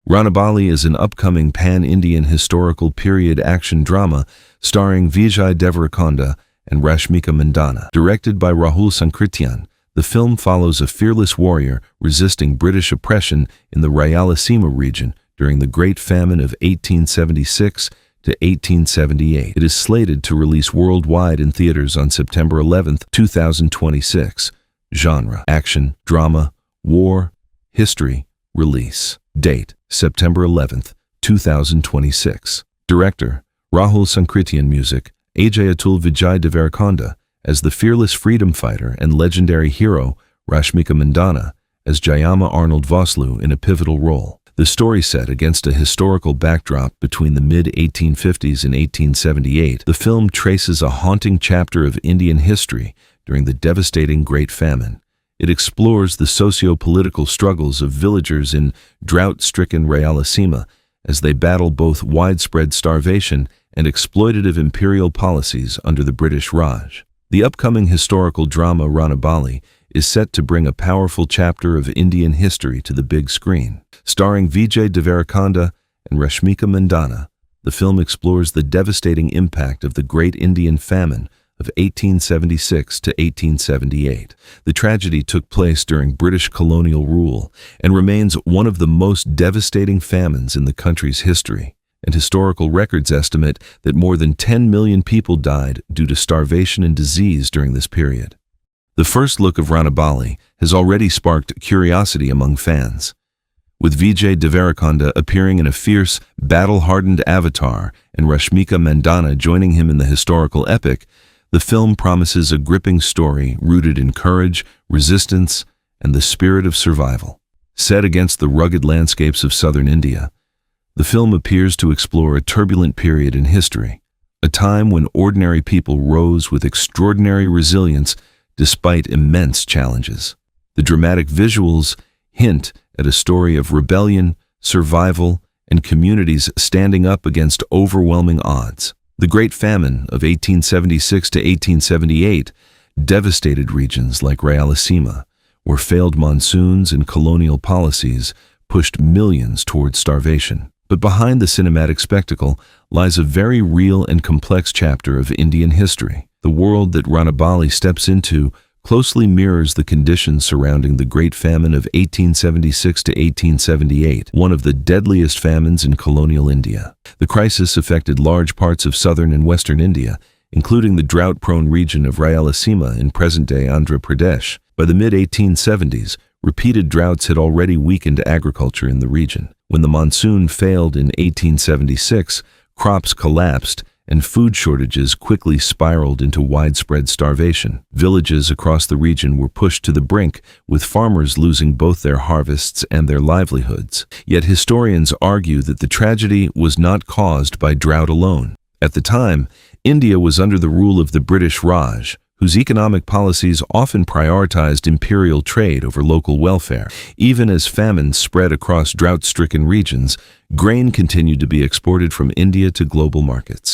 RANABAALI is an upcoming pan-Indian historical period action drama starring Vijay Deverakonda and Rashmika Mandanna. Directed by Rahul Sankrityan, the film follows a fearless warrior resisting British oppression in the Rayalaseema region during the Great Famine of 1876 to 1878. It is slated to release worldwide in theaters on September 11, 2026. Genre: action, drama, war, history. Release date: September 11, 2026. Director: Rahul Sankrityan. Music: Vijay Deverakonda as the fearless freedom fighter and legendary hero Rashmika Mandanna as Jayama Arnold Vosloo in a pivotal role. The story set against a historical backdrop between the mid-1850s and 1878, the film traces a haunting chapter of Indian history during the devastating Great Famine. It explores the socio-political struggles of villagers in drought-stricken Rayalaseema as they battle both widespread starvation and exploitative imperial policies under the British Raj. The upcoming historical drama RANABAALI is set to bring a powerful chapter of Indian history to the big screen. Starring Vijay Deverakonda and Rashmika Mandanna, the film explores the devastating impact of the Great Indian Famine of 1876 to 1878. The tragedy took place during British colonial rule and remains one of the most devastating famines in the country's history. And historical records estimate that more than 10 million people died due to starvation and disease during this period. The first look of RANABAALI has already sparked curiosity among fans, with Vijay Deverakonda appearing in a fierce, battle-hardened avatar and Rashmika Mandanna joining him in the historical epic. The film promises a gripping story rooted in courage, resistance, and the spirit of survival. Set against the rugged landscapes of southern India, the film appears to explore a turbulent period in history, a time when ordinary people rose with extraordinary resilience despite immense challenges. The dramatic visuals hint at a story of rebellion, survival, and communities standing up against overwhelming odds. The Great Famine of 1876 to 1878 devastated regions like Rayalaseema, where failed monsoons and colonial policies pushed millions toward starvation. But behind the cinematic spectacle lies a very real and complex chapter of Indian history. The world that RANABAALI steps into closely mirrors the conditions surrounding the Great Famine of 1876 to 1878, one of the deadliest famines in colonial India. The crisis affected large parts of southern and western India, including the drought-prone region of Rayalaseema in present-day Andhra Pradesh. By the mid-1870s, repeated droughts had already weakened agriculture in the region. When the monsoon failed in 1876, crops collapsed and food shortages quickly spiraled into widespread starvation. Villages across the region were pushed to the brink, with farmers losing both their harvests and their livelihoods. Yet historians argue that the tragedy was not caused by drought alone. At the time, India was under the rule of the British Raj, whose economic policies often prioritized imperial trade over local welfare. Even as famines spread across drought-stricken regions, grain continued to be exported from India to global markets.